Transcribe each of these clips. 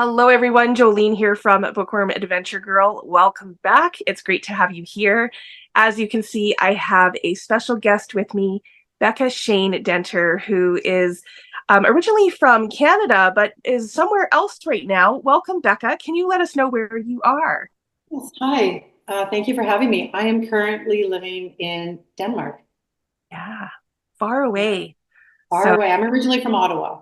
Hello, everyone. Jolene here from Bookworm Adventure Girl. Welcome back. It's great to have you here. As you can see, I have a special guest with me, Beka Shane Denter, who is originally from Canada, but is somewhere else right now. Welcome, Beka. Can you let us know where you are? Yes, hi. Thank you for having me. I am currently living in Denmark, Yeah, far away. far So, away. I'm originally from Ottawa.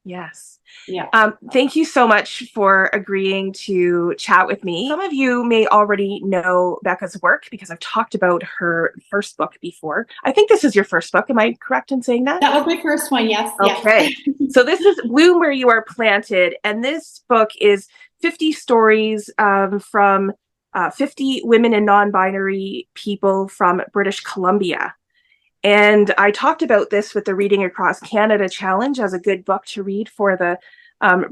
yes. Yeah. Thank you so much for agreeing to chat with me. Some of you may already know Beka's work because I've talked about her first book before. I think this is your first book. Am I correct in saying that? That was my first one. Yes, yes. Okay. So this is Bloom Where You Are Planted. And this book is 50 stories from 50 women and non-binary people from British Columbia. And I talked about this with the Reading Across Canada Challenge as a good book to read for the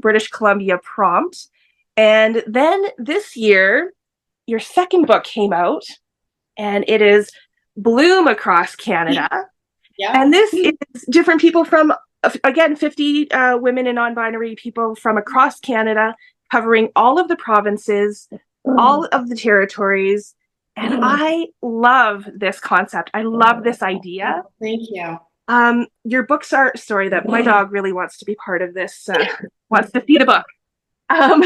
British Columbia prompt. And then this year, your second book came out, and it is Bloom Across Canada. Yeah. And this is different people from, again, 50 women and non-binary people from across Canada, covering all of the provinces, all of the territories. And I love this concept. I love this idea. Thank you. Your books are, sorry, that my dog really wants to be part of this, wants to see the book. Um,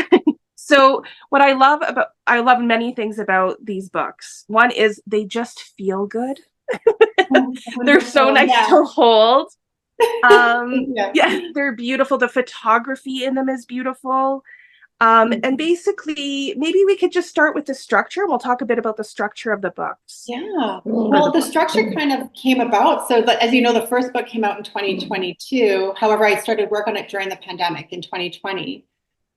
so what I love many things about these books. One is they just feel good. They're so Wonderful. nice Yeah. to hold. Thank you. Yeah, they're beautiful. The photography in them is beautiful. And basically, maybe we could just start with the structure, and we'll talk a bit about the structure of the books. Yeah. Or Well, the the book. structure kind of came about. So, as you know, the first book came out in 2022. However, I started work on it during the pandemic in 2020.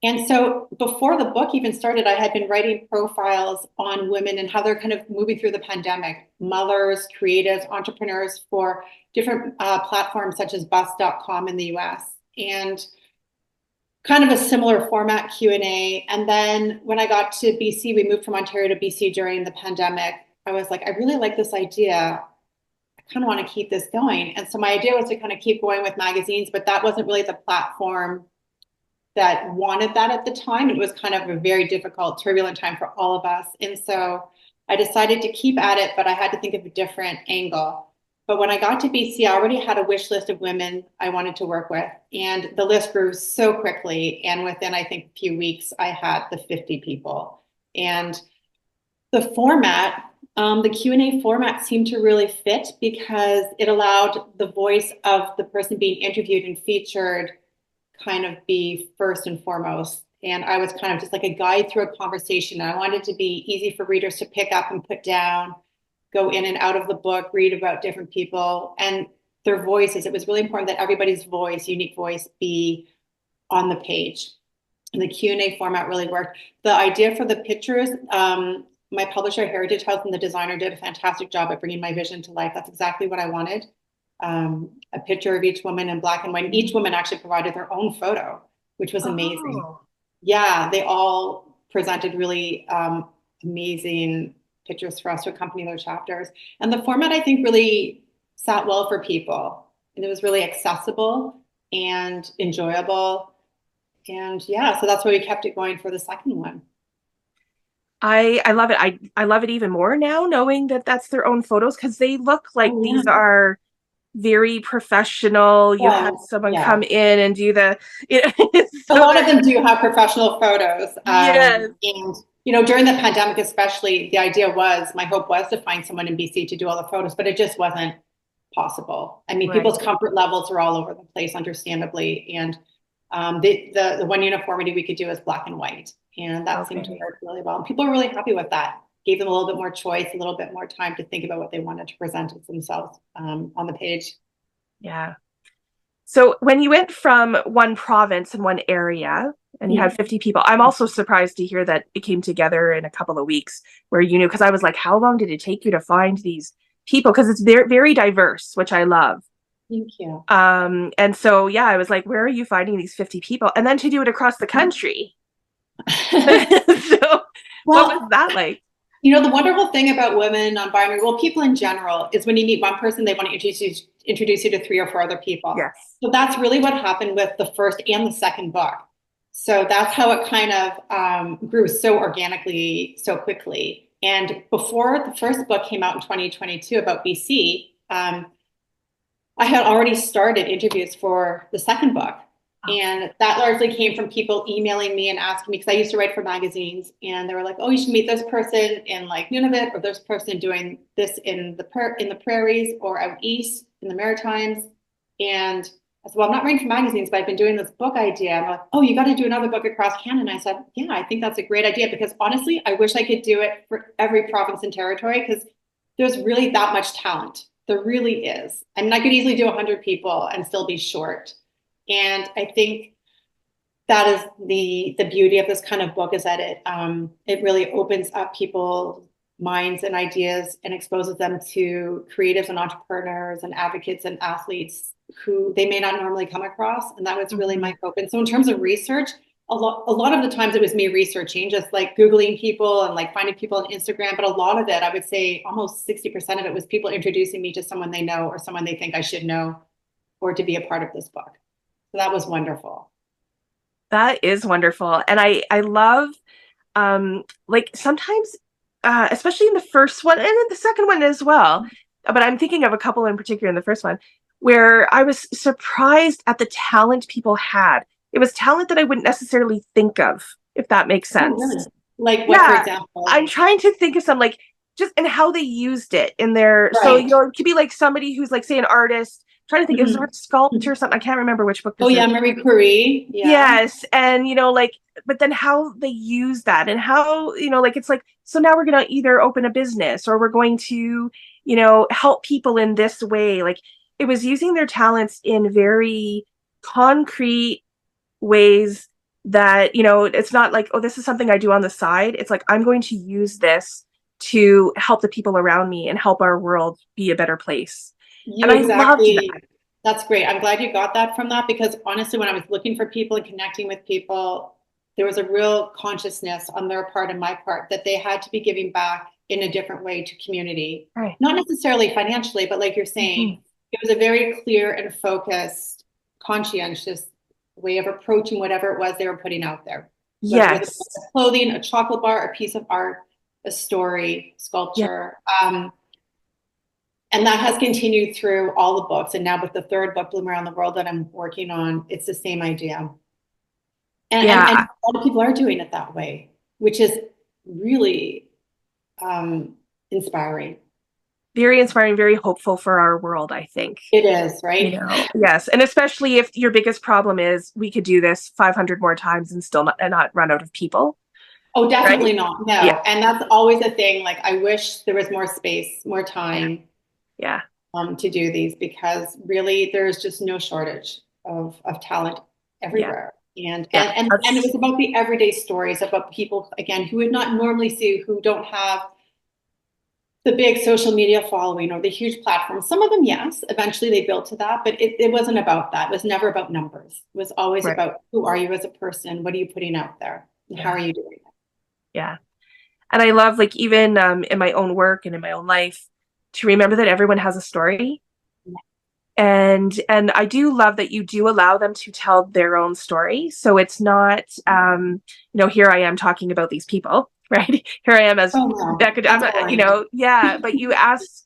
And so before the book even started, I had been writing profiles on women and how they're kind of moving through the pandemic, mothers, creatives, entrepreneurs for different platforms such as bus.com in the US. And kind of a similar format Q&A. And then when I got to BC, we moved from Ontario to BC during the pandemic. I was like, I really like this idea. I kind of want to keep this going. And so my idea was to kind of keep going with magazines, but that wasn't really the platform that wanted that at the time. It was kind of a very difficult, turbulent time for all of us. And so I decided to keep at it, but I had to think of a different angle. But when I got to BC, I already had a wish list of women I wanted to work with. And the list grew so quickly. And within, I think, a few weeks, I had the 50 people. And the format, the Q&A format seemed to really fit because it allowed the voice of the person being interviewed and featured kind of be first and foremost. And I was kind of just like a guide through a conversation. And I wanted it to be easy for readers to pick up and put down, go in and out of the book, read about different people and their voices. It was really important that everybody's voice, unique voice, be on the page. And the Q&A format really worked. The idea for the pictures, my publisher, Heritage House, and the designer did a fantastic job at bringing my vision to life. That's exactly what I wanted. A picture of each woman in black and white. Each woman actually provided their own photo, which was amazing. Oh. Yeah, they all presented really amazing pictures for us to accompany their chapters. And the format, I think, really sat well for people. And it was really accessible and enjoyable. And yeah, so that's why we kept it going for the second one. I love it. I love it even more now knowing that that's their own photos because they look like Oh, these yeah. are very professional. You had Oh, someone yeah. come in and do the, A so lot of them do have professional photos. yes, And, you know, during the pandemic, especially, the idea was, my hope was to find someone in BC to do all the photos, but it just wasn't possible. I mean, right. people's comfort levels are all over the place, understandably. And the one uniformity we could do is black and white. And that seemed to Okay. work really well. And people are really happy with that. Gave them a little bit more choice, a little bit more time to think about what they wanted to present as themselves on the page. Yeah. So when you went from one province and one area and you Yeah. had 50 people, I'm also surprised to hear that it came together in a couple of weeks where you knew, because I was like, how long did it take you to find these people? Because it's very, very diverse, which I love. Thank you. And so, yeah, I was like, where are you finding these 50 people? And then to do it across the country. So what was Well, that like? you know, the wonderful thing about women, non-binary, well, people in general, is when you meet one person, they want to introduce you to three or four other people. Yes. So that's really what happened with the first and the second book. So that's how it kind of grew so organically, so quickly. And before the first book came out in 2022 about BC, I had already started interviews for the second book. Oh. And that largely came from people emailing me and asking me, because I used to write for magazines, and they were like, "Oh, you should meet this person in like Nunavut, or this person doing this in the prairies or out east in the Maritimes." And I said, "Well, I'm not writing for magazines, but I've been doing this book idea." And they're like, "Oh, you got to do another book across Canada." And I said, "Yeah, I think that's a great idea, because honestly, I wish I could do it for every province and territory, because there's really that much talent. There really is. I mean, I could easily do 100 people and still be short." And I think that is the beauty of this kind of book, is that it really opens up people's minds and ideas and exposes them to creatives and entrepreneurs and advocates and athletes who they may not normally come across. And that was really my hope. And so in terms of research, a lot of the times it was me researching, just like Googling people and like finding people on Instagram. But a lot of it, I would say almost 60% of it was people introducing me to someone they know or someone they think I should know, or to be a part of this book. So that was wonderful. That is wonderful. And I love like sometimes especially in the first one and in the second one as well. But I'm thinking of a couple in particular in the first one where I was surprised at the talent people had. It was talent that I wouldn't necessarily think of, if that makes Oh, really? sense. Like what, for Yeah, example? I'm trying to think of some like just and how they used it in their. So Right. it could be like somebody who's like say an artist. Trying to think, is Mhm. it sculptor or something? I can't remember which book Oh this is. yeah, Marie Curie. Yeah. Yes, and like, but then how they use that and how like it's like so now we're gonna either open a business or we're going to help people in this way. Like it was using their talents in very concrete ways that it's not like, oh, this is something I do on the side. It's like I'm going to use this to help the people around me and help our world be a better place. And You I loved that. exactly. That's great. I'm glad you got that from that, because honestly, when I was looking for people and connecting with people, there was a real consciousness on their part and my part that they had to be giving back in a different way to community. Right. Not necessarily financially, but like you're Mhm. saying, it was a very clear and focused, conscientious way of approaching whatever it was they were putting out there. Whether it was Yes. clothing, a chocolate bar, a piece of art, a story, Yeah. sculpture. And that has continued through all the books. And now with the third book, Bloom Around the World, that I'm working on, it's the same idea. And Yeah. a lot of people are doing it that way, which is really inspiring. Very inspiring, very hopeful for our world, I think. It is, right? Yes. And especially if your biggest problem is we could do this 500 more times and still not run out of people, Oh, right? definitely not. Yeah. No. And that's always a thing. Like, I wish there was more space, more Yeah. time Yeah. to do these, because really there's just no shortage of talent Yeah. everywhere. And, Yeah. and and and it That's was about the everyday stories about people, again, who would not normally see, who don't have the big social media following or the huge platforms. Some of them, yes, eventually they built to that, but it wasn't about that. It was never about numbers. It was always right. about, who are you as a person? What are you putting out there? And how Yeah. are you doing it? Yeah. And I love like even in my own work and in my own life to remember that everyone has a story. And I do love that you do allow them to tell their own story. So it's not here I am talking about these people, right? Here I am as Oh no, Beka, that's boring. yeah, but you ask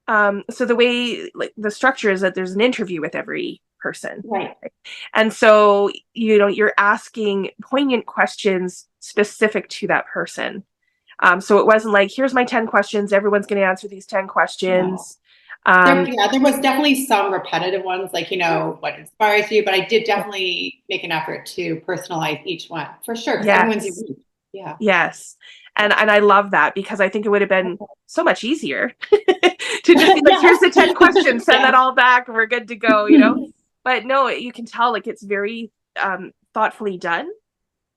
so the way like the structure is that there's an interview with every person. Right. And so you're asking poignant questions specific to that person. So it wasn't like, here's my 10 questions, everyone's going to answer these 10 No. questions. There was definitely some repetitive ones, like, what inspires you, but I did definitely make an effort to personalize each one for sure, because everyone's Yes. unique. Yeah. Yes. Yeah. And I love that because I think it would have been so much easier to just be like, here's Yes. the 10 questions, send that Yes. all back, we're good to go, But no, you can tell like it's very thoughtfully done.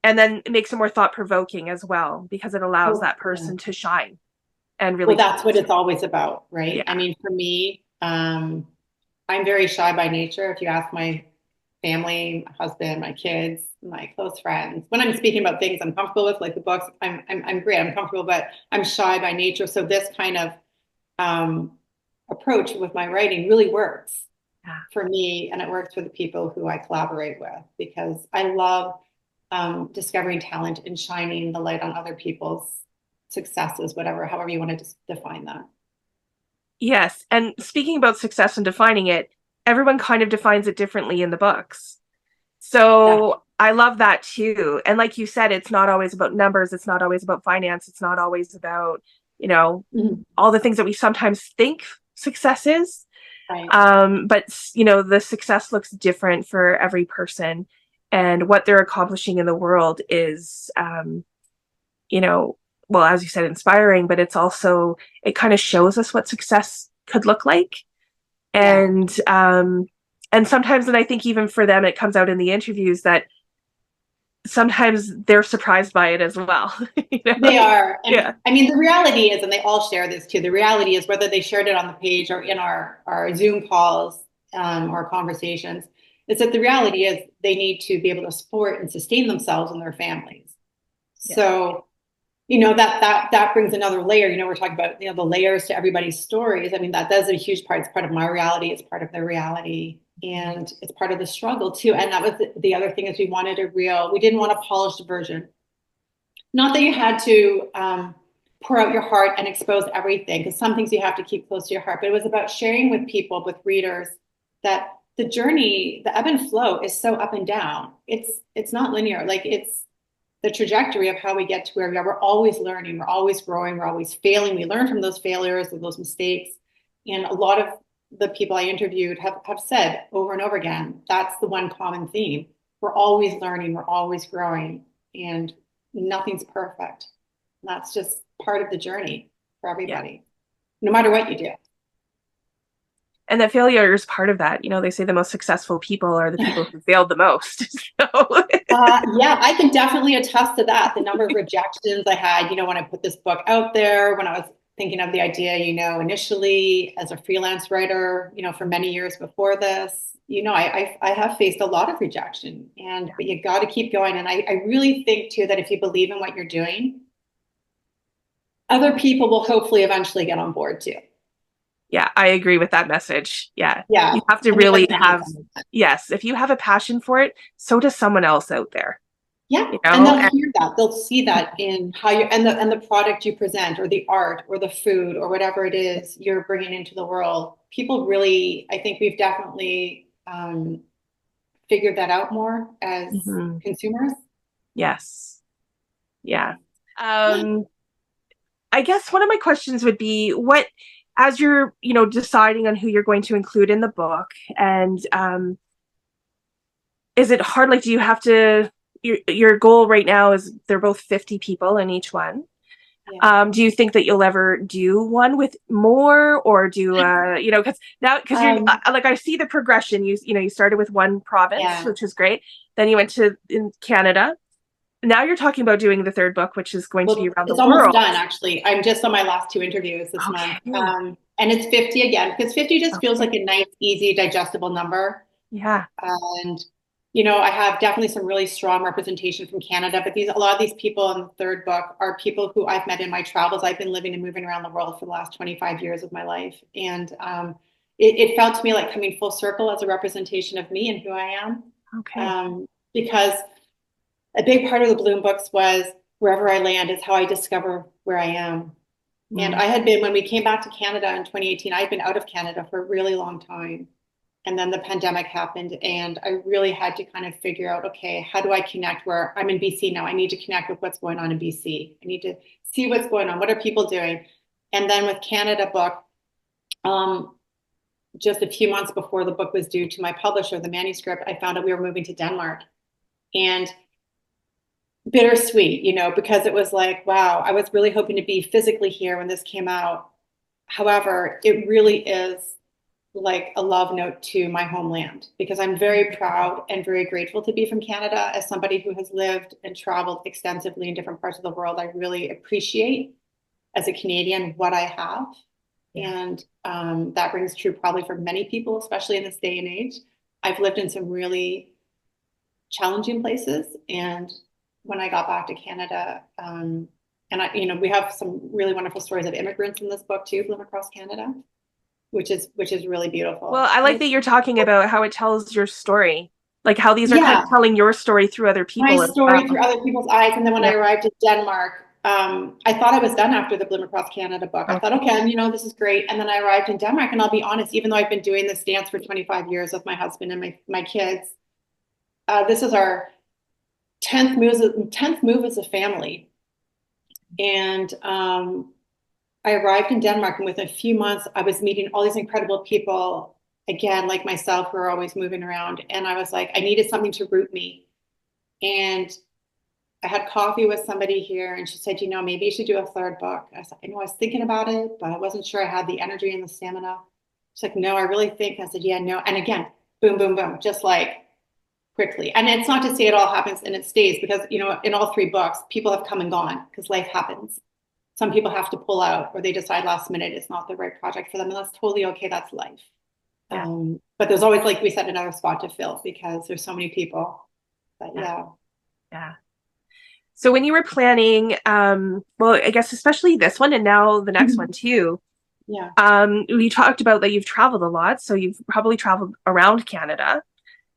And then it makes it more thought provoking as well because it allows Oh, that yeah. person to shine and really Well, tell that's the what it's story. always about, right? I Yeah. mean, for me, I'm very shy by nature. If you ask my family, my husband, my kids, my close friends, when I'm speaking about things I'm comfortable with, like the books, I'm great. I'm comfortable, but I'm shy by nature. So this kind of um, approach with my writing really works Yeah. for me, and it works for the people who I collaborate with, because I love discovering talent and shining the light on other people's successes, whatever, however you want to define that. Yes. And speaking about success and defining it, everyone kind of defines it differently in the books. Yeah. So I love that too. And like you said, it's not always about numbers, it's not always about finance, it's not always about, Mhm. all the things that we sometimes think success is. Right. But the success looks different for every person, and what they're accomplishing in the world is, you know, well, as you said, inspiring, but it kind of shows us what success could look like. Yeah. And sometimes, and I think even for them, it comes out in the interviews that sometimes they're surprised by it as well. They are. And Yeah. I mean, the reality is, and they all share this too, the reality is whether they shared it on the page or in our Zoom calls or conversations, is that the reality is they need to be able to support and sustain themselves and their families. Yeah. So, that brings another layer. We're talking about, the layers to everybody's stories. I mean, that's a huge part. It's part of my reality. It's part of their reality. And it's part of the struggle too. And that was the other thing is we didn't want a polished version. Not that you had to pour out your heart and expose everything, because some things you have to keep close to your heart, but it was about sharing with people, with readers, that the journey, the ebb and flow is so up and down. It's not linear. Like, it's the trajectory of how we get to where we are. We're always learning, we're always growing, we're always failing. We learn from those failures and those mistakes. And a lot of the people I interviewed have said over and over again, that's the one common theme. We're always learning, we're always growing, and nothing's perfect. That's just part of the journey for Yeah. everybody, no matter what you do. And that failure is part of that. They say the most successful people are the people who failed the most. So Yeah, I can definitely attest to that. The number of rejections I had, when I put this book out there, when I was thinking of the idea, initially as a freelance writer, for many years before this, I have faced a lot of rejection, but you got to keep going. And I really think too that if you believe in what you're doing, other people will hopefully eventually get on board too. yeah, I agree with that message. Yeah. Yeah. You have to I mean, really like have, yes, if you have a passion for it, so does someone else out there. Yeah, You and know, they'll and hear that. They'll see that in how you and the product you present, or the art, or the food, or whatever it is you're bringing into the world. People really, I think we've definitely figured that out more as Mhm. consumers. Yes. Yeah. Um, I guess one of my questions would be as you're, deciding on who you're going to include in the book, and is it hard? Like, do you have to, your goal right now is they're both 50 people in each one. Yeah. Do you think that you'll ever do one with more, or because you're like, I see the progression. You started with one province, Yeah. which is great. Then you went to in Canada. Now you're talking about doing the third book, which is going to be Well, around the it's almost world. done, actually. I'm just on my last two interviews this month. Okay. And it's 50 again, because 50 just feels like Okay. a nice, easy, digestible number. Yeah. And, I have definitely some really strong representation from Canada, but a lot of these people in the third book are people who I've met in my travels. I've been living and moving around the world for the last 25 years of my life. And it felt to me like coming full circle as a representation of me and who I am. Okay. Because a big part of the Bloom books was wherever I land is how I discover where I am. And Mm. I had been, when we came back to Canada in 2018, I had been out of Canada for a really long time. And then the pandemic happened, and I really had to kind of figure out, okay, how do I connect where I'm in BC now? I need to connect with what's going on in BC. I need to see what's going on. What are people doing? And then with Canada book, just a few months before the book was due to my publisher, the manuscript, I found out we were moving to Denmark. And bittersweet, because it was like, wow, I was really hoping to be physically here when this came out. However, it really is like a love note to my homeland, because I'm very proud and very grateful to be from Canada. As somebody who has lived and traveled extensively in different parts of the world, I really appreciate, as a Canadian, what I have. Yeah. And that rings true probably for many people, especially in this day and age. I've lived in some really challenging places, and when I got back to Canada, we have some really wonderful stories of immigrants in this book too, from across Canada, which is really beautiful. Well, I like that you're talking about how it tells your story. Like how these are kind of Yeah, telling your story through other my people as story well. through other people's eyes. And then when Yeah. I arrived in Denmark, I thought I was done after the Bloom Across Canada book. I thought, Okay. okay, this is great. And then I arrived in Denmark, and I'll be honest, even though I've been doing this dance for 25 years with my husband and my kids, this is our 10th move as a family. And I arrived in Denmark, and within a few months, I was meeting all these incredible people, again, like myself, who are always moving around. And I was like, I needed something to root me. And I had coffee with somebody here, and she said, maybe you should do a third book. I was like, I was thinking about it, but I wasn't sure I had the energy and the stamina. She's like, no, I really think. I said, yeah, no. And again, boom, boom, boom, just like quickly. And it's not to say it all happens and it stays, because, in all three books, people have come and gone because life happens. Some people have to pull out, or they decide last minute it's not the right project for them. And that's totally okay. That's life. Yeah. But there's always, like we said, another spot to fill, because there's so many people. But Yeah. yeah. Yeah. So when you were planning, well, I guess especially this one and now the next one too, Yeah. we talked about that you've traveled a lot, so you've probably traveled around Canada.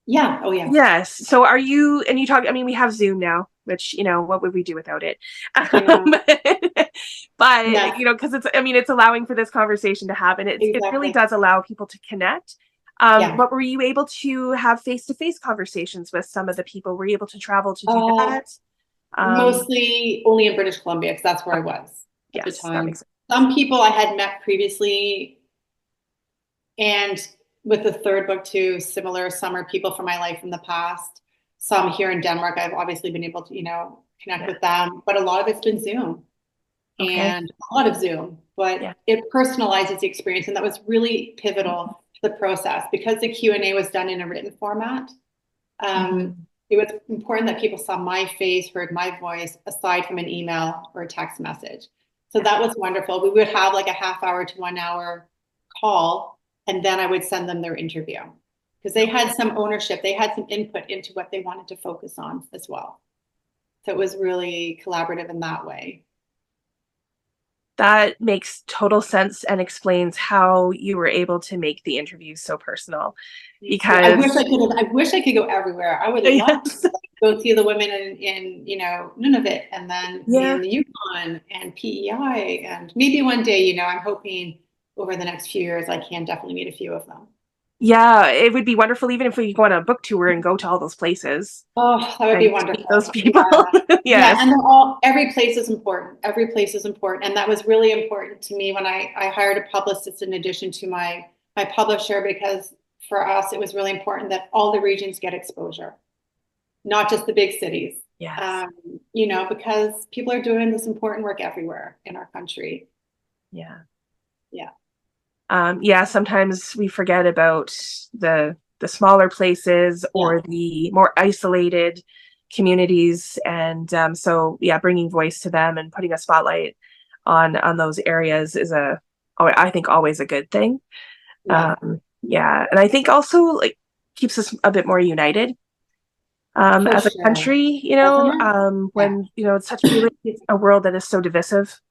Yeah. Oh, yeah. Yes. So are you, and you talk, I mean, we have Zoom now, which, what would we do without it? I know. But, Yeah, because it's, I mean, it's allowing for this conversation to happen. It really exactly. does allow people to connect. Yeah. But were you able to have face-to-face conversations with some of the people? Were you able to travel to do Uh, that? Um, Mostly only in British Columbia, because that's where I was at the yes, that time. makes sense. Some people I had met previously, and with the third book too, similar. Some are people from my life in the past. Some here in Denmark, I've obviously been able to, connect Yeah. with them, but a lot of it's been Zoom, Okay. and a lot of Zoom, Yeah. but it personalizes the experience. And that was really pivotal to the process, because the Q&A was done in a written format. Mhm. It was important that people saw my face, heard my voice, aside from an email or a text message. So Yeah. that was wonderful. We would have like a half-hour to 1 hour call, and then I would send them their interview, because they had some ownership. They had some input into what they wanted to focus on as well. So it was really collaborative in that way. That makes total sense and explains how you were able to make the interviews so personal. Me too. Because I wish I could go everywhere. I would love to yes, go see the women in Nunavut, and then be yeah, in the Yukon and PEI, and maybe one day, I'm hoping over the next few years I can definitely meet a few of them. yeah, it would be wonderful even if we go on a book tour and go to all those places Oh, that would be and meet those wonderful. people. Yeah. Yeah, Yes. and every place is important. Every place is important. And that was really important to me when I hired a publicist in addition to my publisher, because for us it was really important that all the regions get exposure, not just the big cities. Yes. Um, because people are doing this important work everywhere in our country. Yeah. Yeah. Yeah, sometimes we forget about the smaller places Yeah. or the more isolated communities, and so yeah, bringing voice to them and putting a spotlight on those areas is I think always a good thing. Yeah. Yeah, and I think also like keeps us a bit more united For as a sure. country, Doesn't it? Yeah. when it's such really a world that is so divisive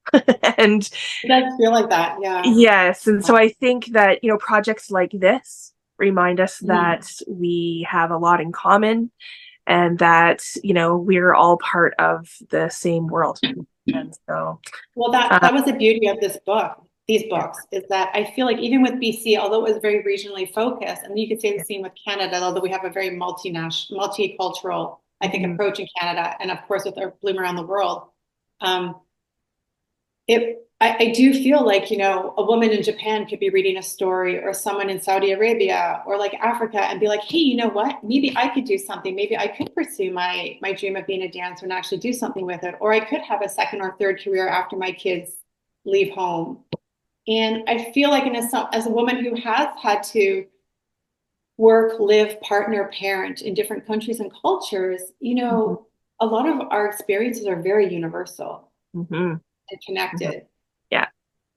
and It does feel like that. Yeah. yes, and so I think that, projects like this remind us Mhm. that we have a lot in common and that, we're all part of the same world. And so, Well, that uh, that was the beauty of this book, these yeah, books, is that I feel like even with BC, although it was very regionally focused, and you could say the yeah. same with Canada, although we have a very multinational, multicultural, I think, Mhm. approach in Canada, and of course with our Bloom Around the World. Um, I do feel like, a woman in Japan could be reading a story, or someone in Saudi Arabia or like Africa, and be like, hey, you know what? Maybe I could do something. Maybe I could pursue my dream of being a dancer and actually do something with it. Or I could have a second or third career after my kids leave home. And I feel like as a woman who has had to work, live, partner, parent in different countries and cultures, Mhm. a lot of our experiences are very universal Mhm. and Mhm. connected. Yeah.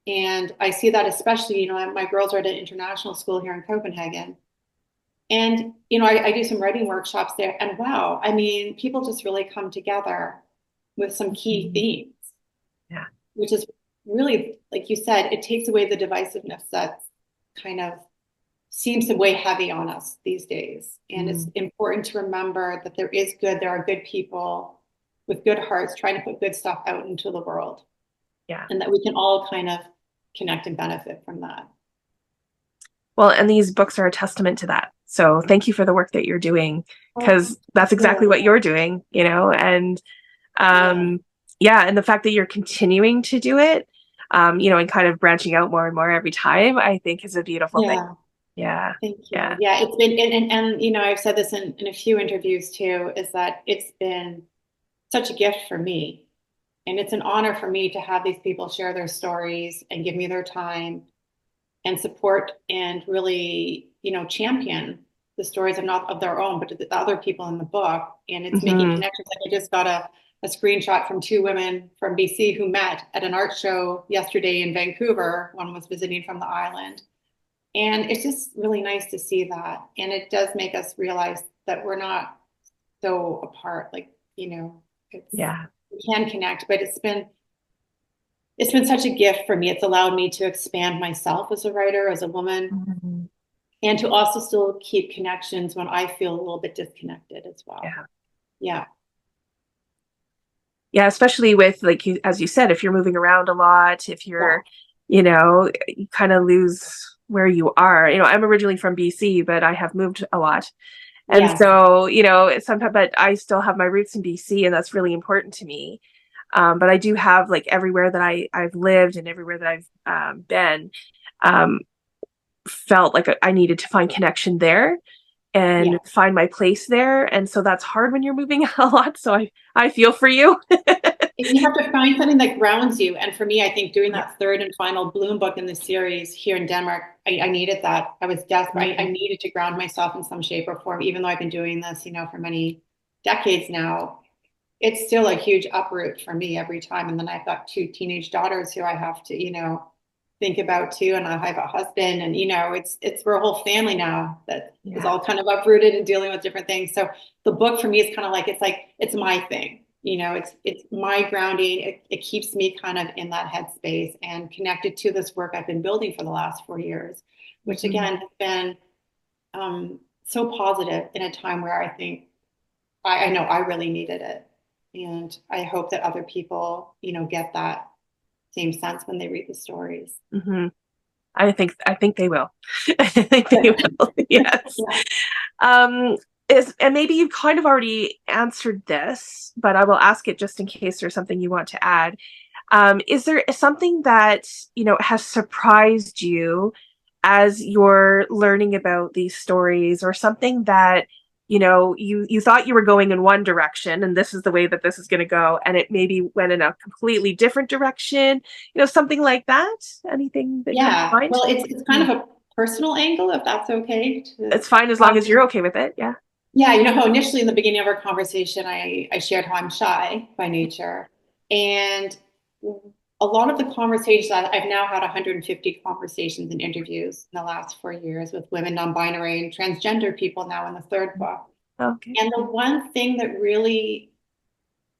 And I see that especially, my girls are at an international school here in Copenhagen. And, I do some writing workshops there. And wow, I mean, people just really come together with some key Mhm. themes, Yeah. which is really, like you said, it takes away the divisiveness that's kind of seems to weigh heavy on us these days. And it's Mm. important to remember that there are good people with good hearts trying to put good stuff out into the world, Yeah. and that we can all kind of connect and benefit from that. Well, and these books are a testament to that. So thank you for the work that you're doing, Oh, because that's exactly good. what you're doing, and Yeah. um, yeah, and the fact that you're continuing to do it, and kind of branching out more and more every time, I think is a beautiful thing. Yeah. Yeah, Thank you. yeah, Yeah, it's been, and I've said this in a few interviews too, is that it's been such a gift for me. And it's an honor for me to have these people share their stories and give me their time and support and really, champion the stories of not of their own, but the other people in the book. And it's making hmm connections. Like I just got a screenshot from two women from BC who met at an art show yesterday in Vancouver. One was visiting from the island. And it's just really nice to see that. And it does make us realize that we're not so apart. Like, it's yeah, we can connect, but it's been such a gift for me. It's allowed me to expand myself as a writer, as a woman, mhm, and to also still keep connections when I feel a little bit disconnected as well. yeah, Yeah. yeah. Especially with like as you said, if you're moving around a lot, if Yeah. you kind of lose where you are. I'm originally from BC, but I have moved a lot. And Yes. so, sometimes, but I still have my roots in BC, and that's really important to me. But I do have like everywhere that I've lived and everywhere that I've been, um, felt like I needed to find connection there and Yeah. find my place there. And so that's hard when you're moving a lot. So I feel for you. And you have to find something that grounds you. And for me, I think doing Yeah. that third and final Bloom book in the series here in Denmark, I needed that. I was desperate. I Mhm. needed to ground myself in some shape or form, even though I've been doing this, for many decades now. It's still a huge uproot for me every time. And then I've got two teenage daughters who I have to, think about too. And I have a husband, and we're a whole family now that is Yeah. all kind of uprooted and dealing with different things. So the book for me is kind of like it's my thing. It's my grounding. It keeps me kind of in that headspace and connected to this work I've been building for the last 4 years, which Mhm. again has been so positive in a time where I think I know I really needed it. And I hope that other people, get that same sense when they read the stories. Mhm. I think they will. I think they Good. will. Yes. Yeah. Um, and maybe you've kind of already answered this, but I will ask it just in case there's something you want to add. Is there something that, has surprised you as you're learning about these stories, or something that, you thought you were going in one direction and this is the way that this is going to go, and it maybe went in a completely different direction, something like that? Anything that comes to Yeah. mind? Well, it's kind of a personal angle, if that's okay. It's fine as long as you're okay with it. Yeah. Yeah, you know how initially in the beginning of our conversation, I shared how I'm shy by nature. And a lot of the conversations, I've now had 150 conversations and interviews in the last 4 years with women, non-binary, and transgender people now in the third book. Okay. And the one thing that really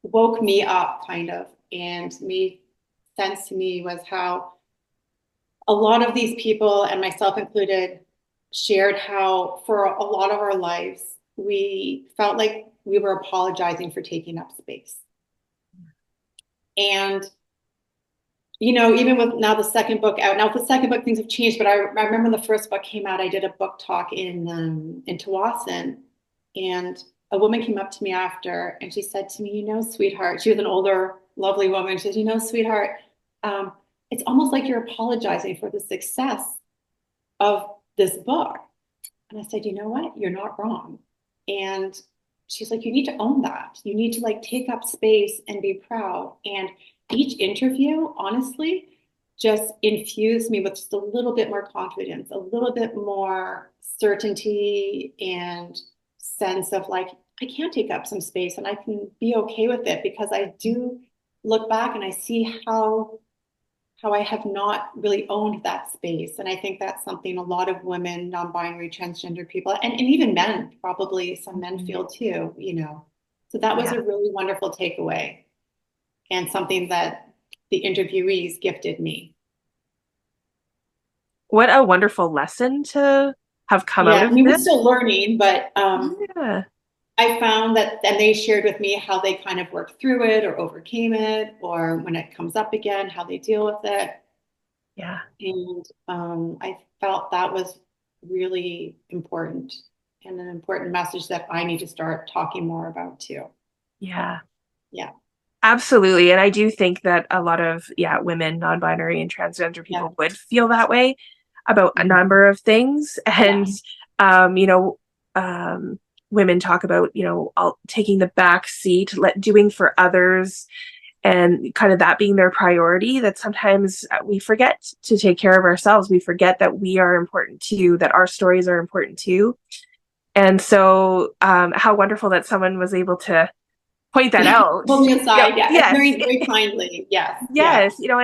woke me up kind of and made sense to me was how a lot of these people, and myself included, shared how for a lot of our lives, we felt like we were apologizing for taking up space. And, even with now the second book out, now with the second book, things have changed, but I remember when the first book came out, I did a book talk in Tawasin, and a woman came up to me after and she said to me, sweetheart, she was an older, lovely woman. She said, sweetheart, um, it's almost like you're apologizing for the success of this book. And I said, you know what? You're not wrong. And she's like, you need to own that. You need to like take up space and be proud. And each interview, honestly, just infused me with just a little bit more confidence, a little bit more certainty and sense of like, I can take up some space and I can be okay with it, because I do look back and I see how I have not really owned that space. And I think that's something a lot of women, non-binary, transgender people, and even men, probably some men Mhm. feel too. So that was Yeah. a really wonderful takeaway and something that the interviewees gifted me. What a wonderful lesson to have come out Yeah, I of mean, we're this. still learning, but Yeah. I found that, and they shared with me how they kind of worked through it or overcame it, or when it comes up again, how they deal with it. Yeah. And I felt that was really important and an important message that I need to start talking more about too. Yeah. Yeah, Absolutely. And I do think that a lot of, yeah, women, non-binary and transgender yeah, people would feel that way about a mhm, number of things. yeah, And, you know, um, women talk about, you know, taking the back seat, doing for others, and kind of that being their priority, that sometimes we forget to take care of ourselves. We forget that we are important too, that our stories are important too. And so, how wonderful that someone was able to point that out. pull me You know, aside. Yeah, and yes, very kindly. Yes, yeah, yes, you know,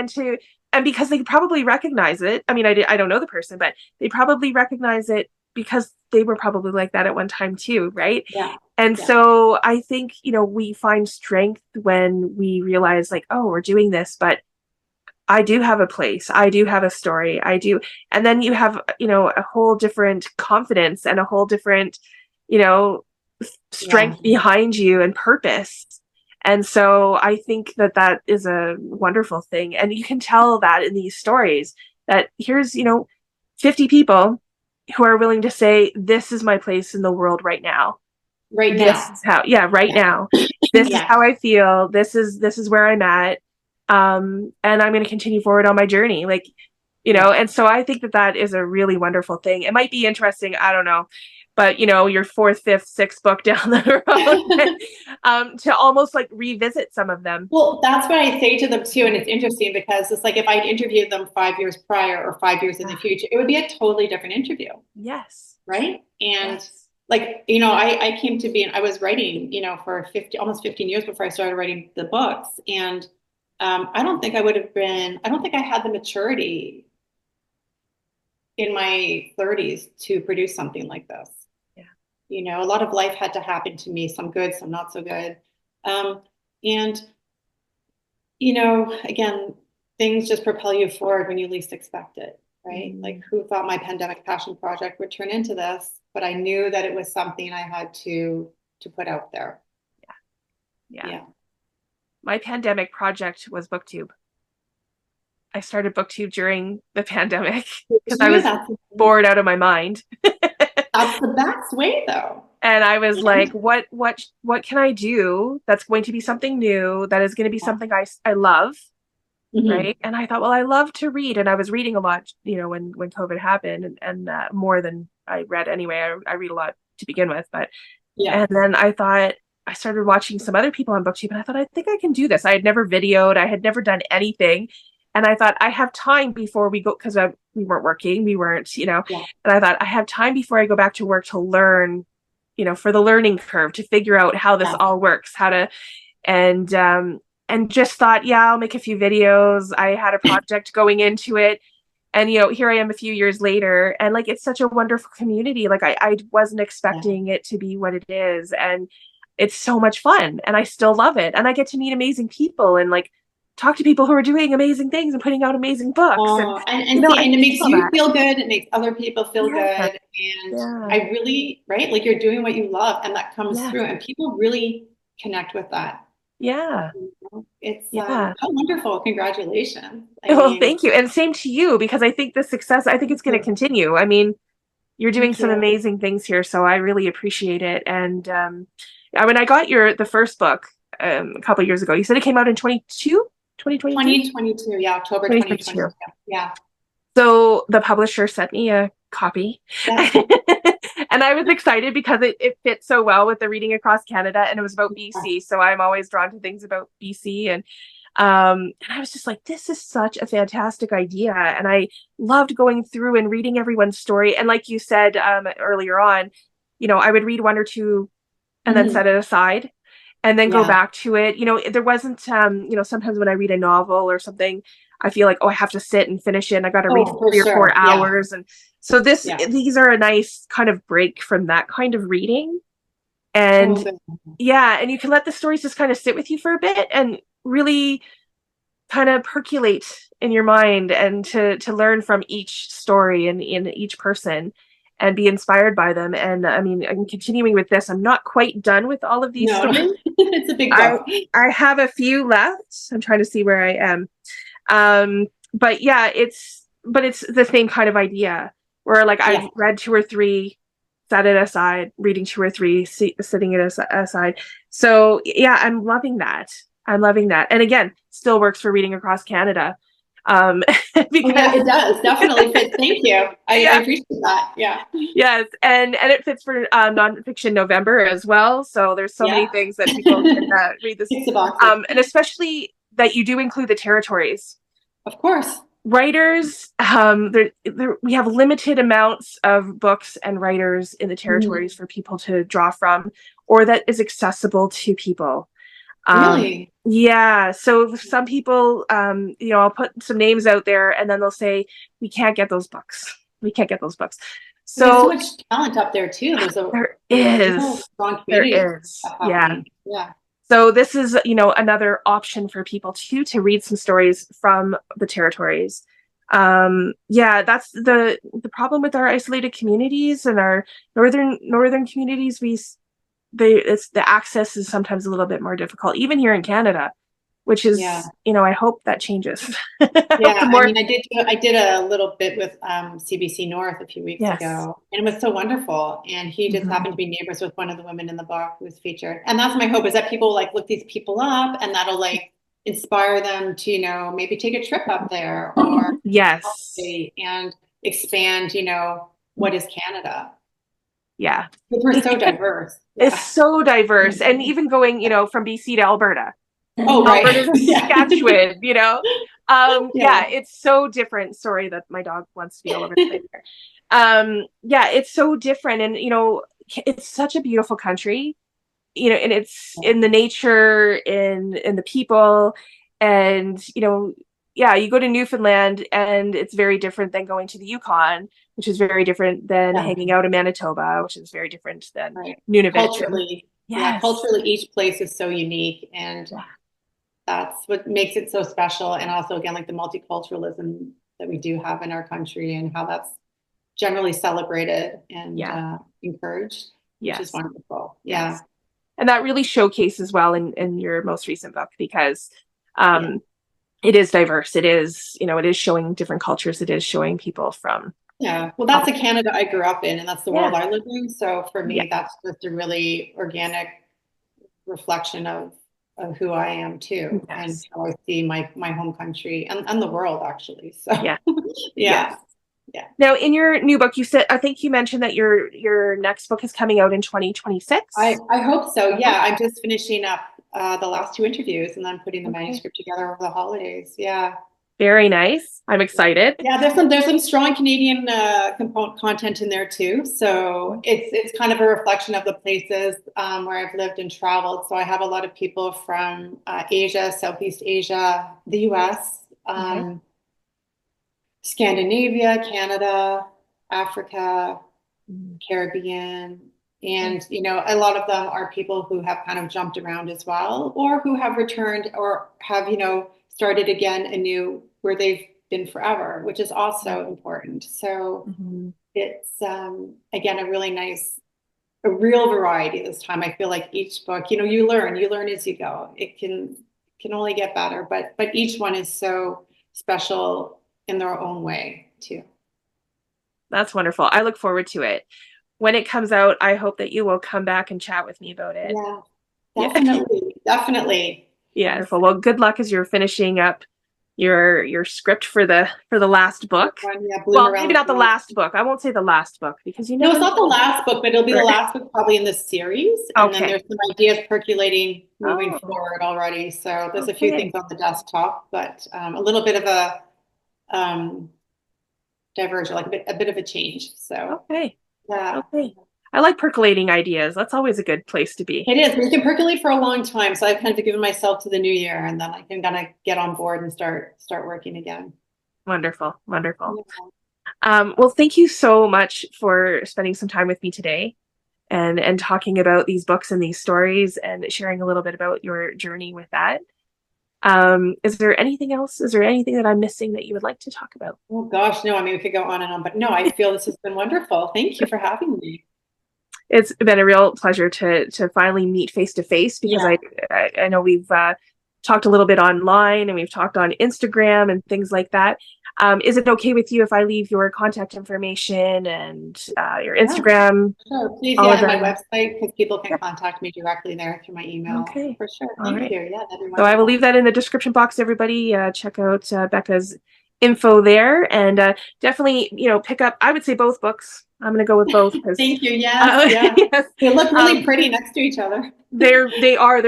and because they probably recognize it. I mean, I don't know the person, but they probably recognize it because they were probably like that at one time too, right? yeah, And yeah, so I think, you know, we find strength when we realize like, oh, we're doing this, but I do have a place. I do have a story. I do. And then you have, you know, a whole different confidence and a whole different, you know, yeah. strength behind you and purpose. And so I think that that is a wonderful thing. And you can tell that in these stories that here's, you know, 50 people who are willing to say, this is my place in the world right now. Right This now. is how, yeah, right Yeah, now. This is yeah, how I feel. This is where I'm at. And I'm going to continue forward on my journey. Like, you know, yeah. and so I think that that is a really wonderful thing. It might be interesting. I don't know, but you know, your fourth, fifth, sixth book down the road, to almost like revisit some of them. Well, that's what I say to them too. And it's interesting because it's like if I'd interviewed them 5 years prior or 5 years in the Ah, future, it would be a totally different interview, yes, right? And yes, like, I came to be, I was writing, for 50, almost 15 years before I started writing the books. And I don't think I don't think I had the maturity in my 30s to produce something like this. yeah, A lot of life had to happen to me, some good, some not so good. Um, and again, things just propel you forward when you least expect it, right? Like, mm, who thought my pandemic passion project would turn into this? But I knew that it was something I had to put out there. yeah. Yeah, My pandemic project was BookTube. I started BookTube during the pandemic good because for I you. was That's bored out of my mind. that's the best way, though. And I was Yeah. like, what can I do that's going to be something new, that is going to be something I love, Mhm. right? And I thought, well, I love to read, and I was reading a lot, you know, when COVID happened, and more than I read anyway. I read a lot to begin with, but Yeah. and then I thought I started watching some other people on BookTube, and I thought, I think I can do this. I had never videoed, I had never done anything, and I thought I have time before we go, because we weren't working, we weren't, you know, Yeah. and I thought I have time before I go back to work to learn, you know, for the learning curve, to figure out how this Yeah. all works, how to, and just thought, yeah, I'll make a few videos. I had a project going into it, and you know, here I am a few years later, and like, it's such a wonderful community. Like, I wasn't Yeah. expecting it to be what it is, and it's so much fun, and I still love it, and I get to meet amazing people and like talk to people who are doing amazing things and putting out amazing books, and Oh, and, you and know, see, I and it miss makes all you that. feel good. It makes other people feel Yeah, good. And yeah, I really, right? Like, you're doing what you love, and that comes yeah, through, and people really connect with that. yeah, It's yeah. how wonderful. Congratulations. I Well, mean, thank you, and same to you, because I think the success, I think it's going to continue. I mean, you're doing thank some you. amazing things here, so I really appreciate it. And when I got the first book, a couple years ago, you said it came out in 2022. 2022, yeah, October 2022. 2022. Yeah, So the publisher sent me a copy. yeah, And I was excited because it fit so well with the Reading Across Canada, and it was about yeah, BC. So I'm always drawn to things about BC. And I was just like, this is such a fantastic idea. And I loved going through and reading everyone's story. And like you said, earlier on, you know, I would read one or two and then mhm, set it aside and then go yeah. back to it. You know, there wasn't, you know, sometimes when I read a novel or something, I feel like, oh, I have to sit and finish it, and I got to read Oh, for for 3 or 4 sure. Yeah, hours. And so yeah. these are a nice kind of break from that kind of reading. Oh, And good. yeah, and you can let the stories just kind of sit with you for a bit and really kind of percolate in your mind, and to learn from each story and in each person. and be inspired by them. And I mean, I'm continuing with this. I'm not quite done with all of these No, stories. it's a big I book. I have a few left. I'm trying to see where I am. But yeah, it's the same kind of idea where like Yeah. I've read two or three, set it aside, reading two or three, sitting it aside. So yeah, I'm loving that. I'm loving that. And again, still works for reading across Canada. Um, Oh, yeah, because it does. Definitely fits. Thank you. I yeah, appreciate that. Yeah. yes, and it fits for Nonfiction November as well. So there's so many Yeah. things that people can read this, Ticks the boxes. and especially that you do include the territories. Of course. Writers, we have limited amounts of books and writers in the Mhm. territories for people to draw from, or that is accessible to people. Really? Yeah, so some people, I'll put some names out there, and then they'll say, "We can't get those books. We can't get those books." There's so So much talent up there too. there There's a real is, strong there community is, stuff yeah. happening. Yeah. So this is, another option for people to read some stories from the territories. Yeah, that's the problem with our isolated communities and our northern communities. The access is sometimes a little bit more difficult, even here in Canada, which Yeah. is, I hope that changes. Yeah. The I more, mean, I did a little bit with CBC North a few weeks yes. ago, and it was so wonderful. And he just Mhm. happened to be neighbors with one of the women in the book who was featured. And that's my hope, is that people like look these people up, and that'll like inspire them to, maybe take a trip up there or Yes. and expand, what is Canada? Yeah. Because we're so diverse. It's Yeah. so diverse. And even going, from BC to Alberta, Oh, right. Alberta to Yeah. Saskatchewan. Yeah. Yeah, it's so different. Sorry that my dog wants to be all over the place here. Yeah, it's so different. And, it's such a beautiful country, and it's in the nature, in the people. And, yeah, you go to Newfoundland and it's very different than going to the Yukon, which is very different than Yeah. hanging out in Manitoba, which is very different than Right. Nunavut. And Culturally, yeah, yes. culturally, each place is so unique, and Yeah. that's what makes it so special. And also, again, like the multiculturalism that we do have in our country, and how that's generally celebrated and Yeah. encouraged, which is Yes. wonderful. Yeah. Yes. And that really showcases well in your most recent book because Yeah. um, it is diverse. It is, it is showing different cultures. It is showing people from Yeah. Well, all. that's the Canada I grew up in, and that's the Yeah. world I live in. So for Yeah. me, that's just a really organic reflection of who I am too, and Yes. how I see my home country and the world actually. So Yeah. yeah, Yes. yeah. Now, in your new book, I think you mentioned that your next book is coming out in 2026. I hope so. Yeah, I'm just finishing up the last two interviews, and then putting the Okay. manuscript together over the holidays. Yeah. Very nice. I'm excited. Yeah, there's some strong Canadian component content in there too. So it's kind of a reflection of the places where I've lived and traveled. So I have a lot of people from Asia, Southeast Asia, the U.S., Okay. Scandinavia, Canada, Africa, Mm. Caribbean. Okay. And, a lot of them are people who have kind of jumped around as well, or who have returned or have, started again anew where they've been forever, which is also important. So Mhm. it's, again, a real variety this time. I feel like each book, you learn as you go. It can only get better, but each one is so special in their own way too. That's wonderful. I look forward to it. When it comes out, I hope that you will come back and chat with me about it. Yeah, Yeah. definitely, definitely. Yeah. Wonderful. Well, good luck as you're finishing up your script for the last book. One, yeah, Bloom Well, Around maybe the not the World. last book. I won't say the last book because you No, never it's not the know. last book, but it'll be the last book probably in this series. And then Okay. there's some ideas percolating moving Oh, forward already. So there's a few okay. things on the desktop, but a little bit of a um, diversion, like a bit of a change. So Okay. yeah, Okay. I like percolating ideas. That's always a good place to be. it is. But it can percolate for a long time. So I've kind of given myself to the new year, and then I can kind of get on board and start working again. Wonderful. Wonderful. Yeah. Well, thank you so much for spending some time with me today and talking about these books and these stories and sharing a little bit about your journey with that. Is there anything else? Is there anything that I'm missing that you would like to talk about? Oh gosh, no, I mean, we could go on and on, but no, I feel this has been wonderful. Thank you for having me. It's been a real pleasure to finally meet face to face, because Yeah. I know we've talked a little bit online and we've talked on Instagram and things like that. Is it okay with you if I leave your contact information and your Yeah. Instagram, Sure. Please, all yeah, of and my that? website, because people can Yeah. contact me directly there through my email. Okay. For sure. All Thank right. you. Yeah, that'd be So I will wonderful. leave that in the description box. Everybody, check out Becca's info there, and definitely, pick up. I would say both books. I'm going to go with both because, Thank you. Yes, yeah. yes, They look really um, pretty next to each other. they're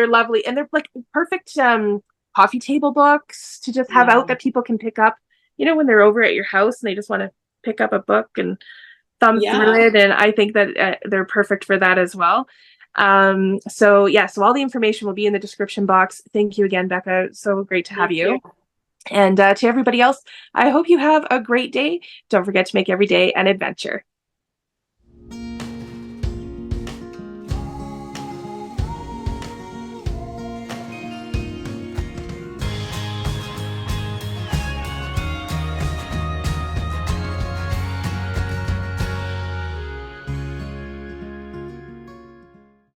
lovely, and they're like perfect coffee table books to just have Yeah. out that people can pick up. When they're over at your house and they just want to pick up a book and thumb through Yeah. it, and I think that they're perfect for that as well. So yeah, so all the information will be in the description box. Thank you again, Becca. So great to have Thank you. you. And to everybody else, I hope you have a great day. Don't forget to make every day an adventure.